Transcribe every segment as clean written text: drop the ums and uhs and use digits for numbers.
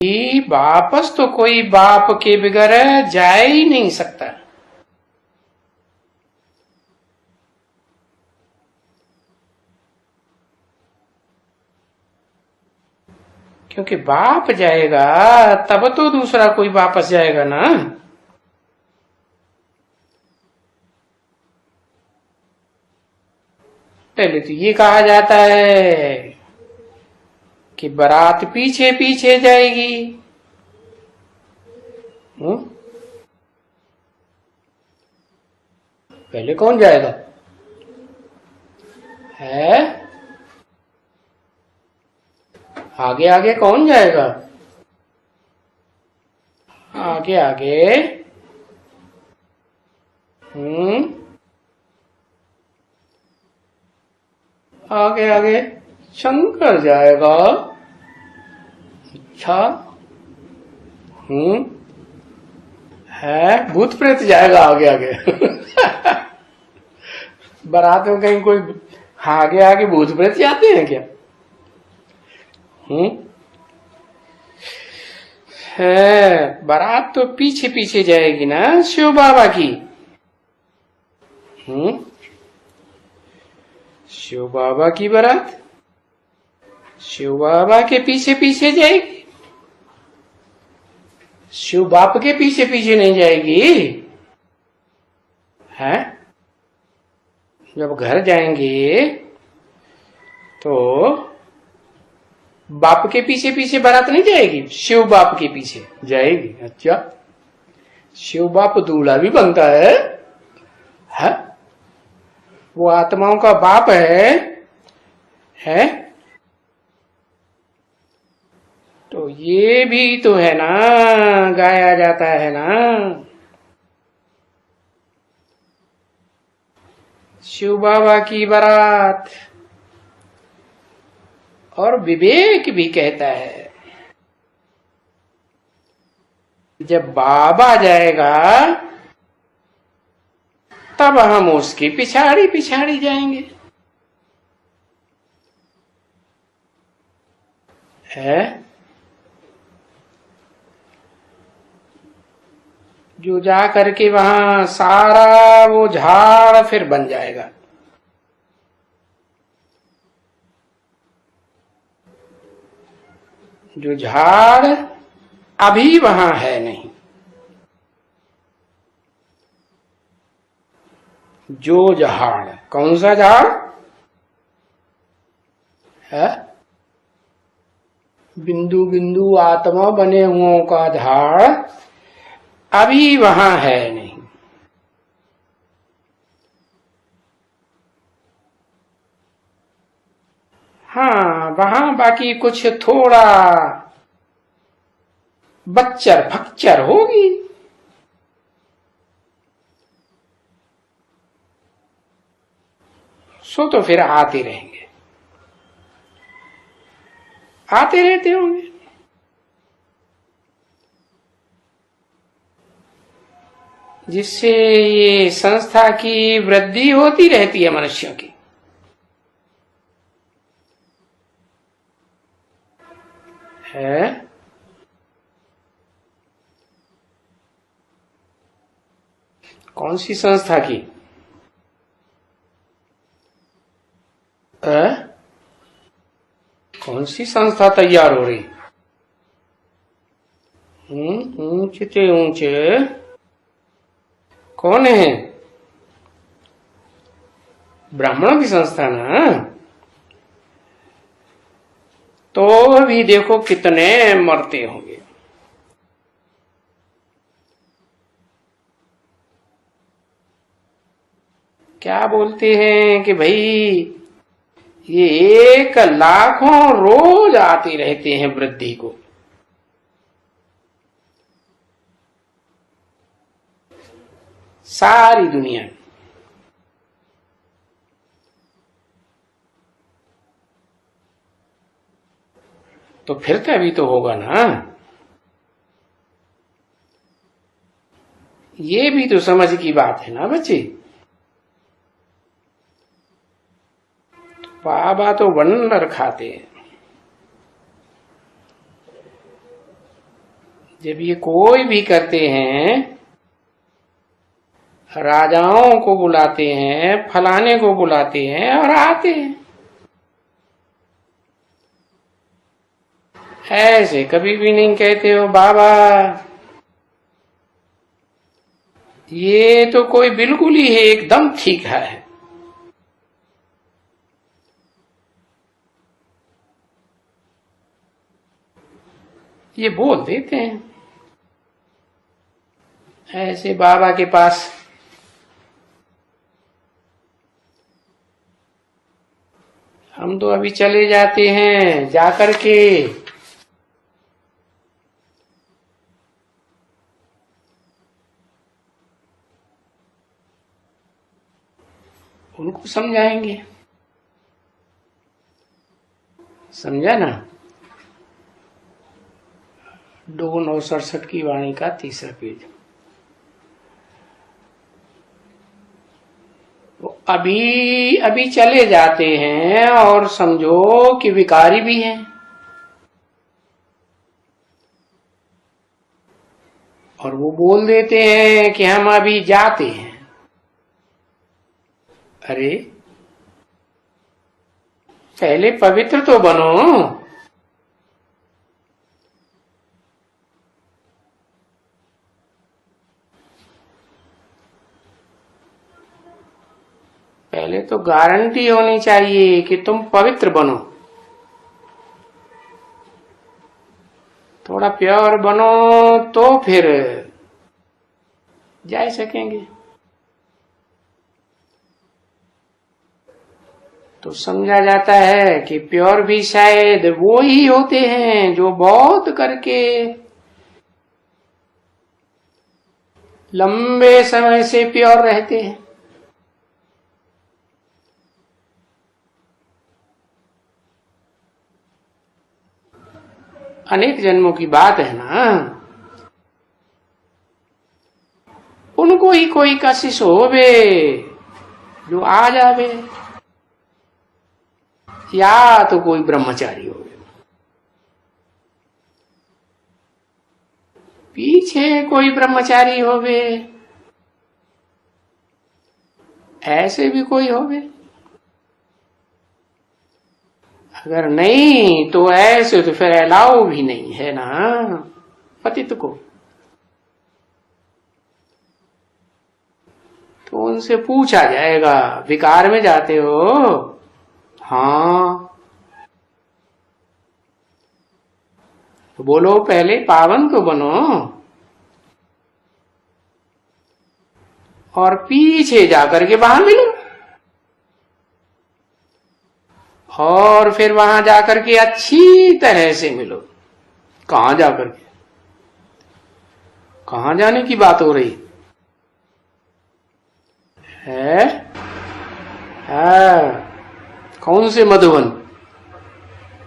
कि वापस तो कोई बाप के बगैर जा ही नहीं सकता। क्योंकि बाप जाएगा तब तो दूसरा कोई वापस जाएगा ना। पहले तो ये कहा जाता है कि बारात पीछे पीछे जाएगी। पहले कौन जाएगा है? आगे आगे कौन जाएगा? आगे आगे आगे आगे शंकर जाएगा। अच्छा है, भूत प्रेत जाएगा आगे आगे। बारात में कहीं कोई आगे आगे भूत प्रेत जाते हैं क्या? है, बारात तो पीछे पीछे जाएगी ना शिव बाबा की। शिव बाबा की बारात शिव बाबा के पीछे पीछे जाएगी, शिव बाप के पीछे पीछे नहीं जाएगी। है, जब घर जाएंगे तो बाप के पीछे पीछे बारात नहीं जाएगी, शिव बाप के पीछे जाएगी। अच्छा, शिव बाप दूल्हा भी बनता है? वो आत्माओं का बाप है? तो ये भी तो है ना, गाया जाता है ना, शिव बाबा की बारात। और विवेक भी कहता है जब बाबा जाएगा तब हम उसकी पिछाड़ी पिछाड़ी जाएंगे। है, जो जा करके वहां सारा वो झाड़ फिर बन जाएगा। जो झाड़ अभी वहां है नहीं, जो झाड़, कौन सा झाड़ है? बिंदु बिंदु आत्मा बने हुओं का झाड़ अभी वहां है नहीं। हाँ, वहां बाकी कुछ थोड़ा बच्चर फक्चर होगी। सो तो फिर आते रहेंगे, आते रहते होंगे। जिससे ये संस्था की वृद्धि होती रहती है मनुष्यों की। है, कौन सी संस्था की? कौन सी संस्था तैयार हो रही? ऊंचे ऊंचे कौन है? ब्राह्मणों की संस्था ना। तो भी देखो कितने मरते होंगे। क्या बोलते हैं कि भाई ये 1,00,000 रोज आते रहते हैं वृद्धि को। सारी दुनिया में। तो फिर तभी तो होगा ना। ये भी तो समझ की बात है ना बच्चे। बाबा तो वंडर खाते हैं। जब ये कोई भी करते हैं, राजाओं को बुलाते हैं, फलाने को बुलाते हैं और आते हैं। ऐसे कभी भी नहीं कहते हो बाबा ये तो कोई बिल्कुल ही है, एकदम ठीक है। ये बोल देते हैं। ऐसे बाबा के पास हम तो अभी चले जाते हैं, जाकर के उनको समझाएंगे। समझा ना? 2/967 की वाणी का तीसरा पेज। अभी अभी चले जाते हैं और समझो कि विकारी भी हैं और वो बोल देते हैं कि हम अभी जाते हैं। अरे पहले पवित्र तो बनो। पहले तो गारंटी होनी चाहिए कि तुम पवित्र बनो, थोड़ा प्योर बनो तो फिर जा सकेंगे। तो समझा जाता है कि प्योर भी शायद वो ही होते हैं जो बहुत करके लंबे समय से प्योर रहते हैं। अनेक जन्मों की बात है ना। उनको ही कोई कशिश होवे जो आ जावे, या तो कोई ब्रह्मचारी होवे, पीछे कोई ब्रह्मचारी होवे, ऐसे भी कोई होवे। अगर नहीं तो ऐसे तो फिर अलाउ भी नहीं है ना पतित को। तो उनसे पूछा जाएगा विकार में जाते हो? हाँ। तो बोलो पहले पावन तो बनो और पीछे जाकर के वहां मिलो, और फिर वहां जाकर के अच्छी तरह से मिलो। कहां जाकर के? कहां जाने की बात हो रही है? कौन से मधुवन?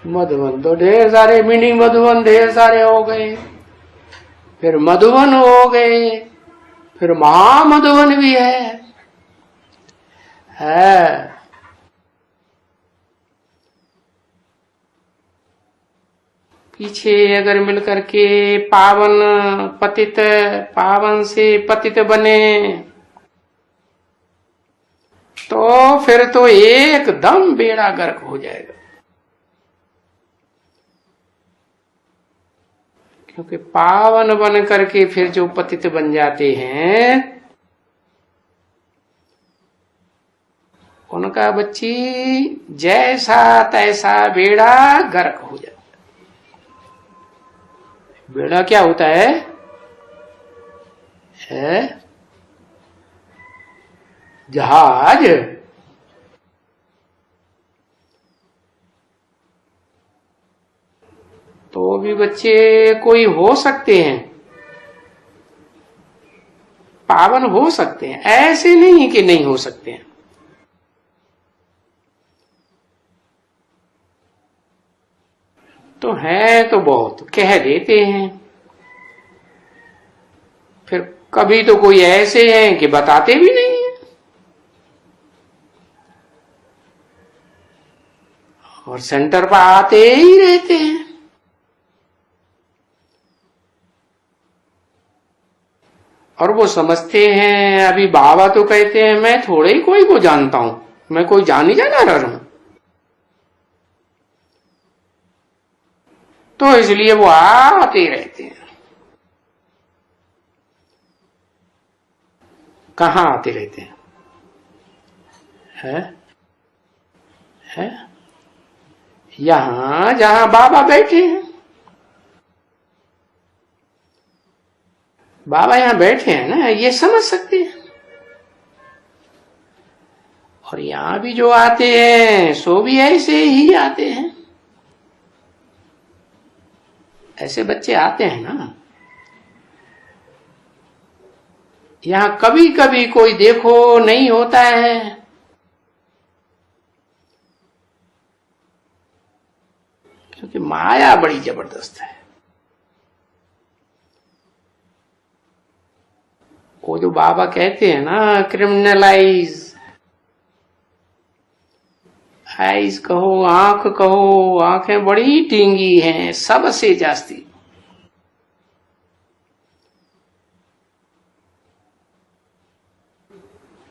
मधुवन तो ढेर सारे, मिनी मधुवन ढेर सारे हो गए, फिर मधुवन हो गए, फिर महामधुवन भी है। पीछे अगर मिलकर के पावन पतित, पावन से पतित बने तो फिर तो एकदम बेड़ा गर्क हो जाएगा। क्योंकि पावन बन करके फिर जो पतित बन जाते हैं उनका बच्ची जैसा तैसा बेड़ा गर्क हो जाता है। बेड़ा क्या होता है? जहाज। तो भी बच्चे कोई हो सकते हैं, पावन हो सकते हैं, ऐसे नहीं कि नहीं हो सकते हैं। तो है तो बहुत कह देते हैं, फिर कभी तो कोई ऐसे हैं कि बताते भी नहीं है, और सेंटर पर आते ही रहते हैं। और वो समझते हैं, अभी बाबा तो कहते हैं मैं थोड़े ही कोई को जानता हूं, मैं कोई जानी जाना रहा हूं। तो इसलिए वो आते रहते हैं। कहाँ आते रहते हैं? है यहां जहां बाबा बैठे हैं। बाबा यहां बैठे हैं ना, ये समझ सकते हैं। और यहां भी जो आते हैं सो भी ऐसे ही आते हैं। ऐसे बच्चे आते हैं ना। यहां कभी कभी कोई देखो नहीं होता है, क्योंकि माया बड़ी जबरदस्त है। वो जो बाबा कहते हैं ना, क्रिमिनलाइज, आइज कहो, आंख कहो, आंखें बड़ी टींगी हैं सबसे जास्ती।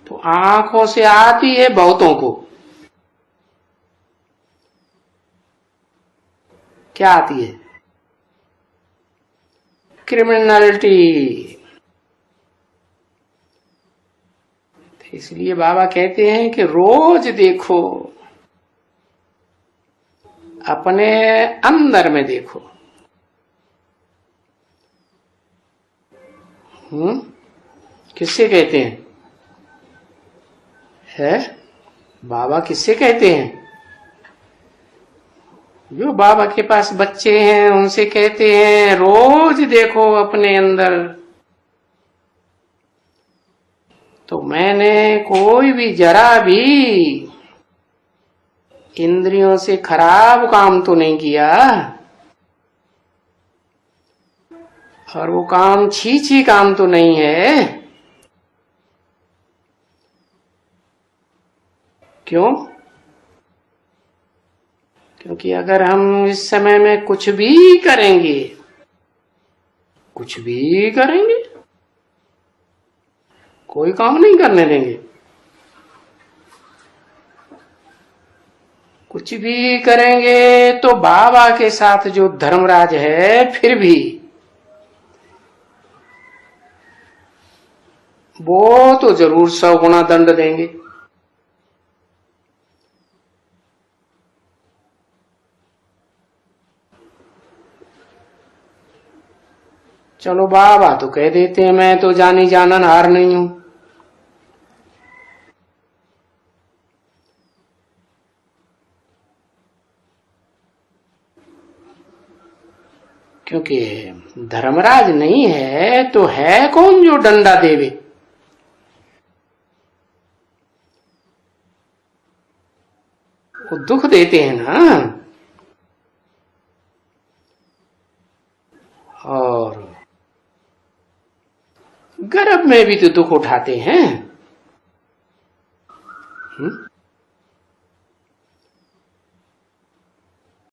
तो आंखों से आती है बहुतों को। क्या आती है? क्रिमिनलिटी। इसलिए बाबा कहते हैं कि रोज देखो, अपने अंदर में देखो। किससे कहते हैं? है बाबा किससे कहते हैं? जो बाबा के पास बच्चे हैं उनसे कहते हैं रोज देखो अपने अंदर। तो मैंने कोई भी जरा भी इंद्रियों से खराब काम तो नहीं किया, और वो काम छी काम तो नहीं है। क्यों? क्योंकि अगर हम इस समय में कुछ भी करेंगे, कोई काम नहीं करने देंगे। कुछ भी करेंगे तो बाबा के साथ जो धर्मराज है फिर भी वो तो जरूर 100 गुना दंड देंगे। चलो बाबा तो कह देते हैं मैं तो जानी जानन हार नहीं हूं। क्योंकि धर्मराज नहीं है तो है कौन जो डंडा देवे? वो दुख देते हैं ना, और गर्भ में भी तो दुख उठाते हैं।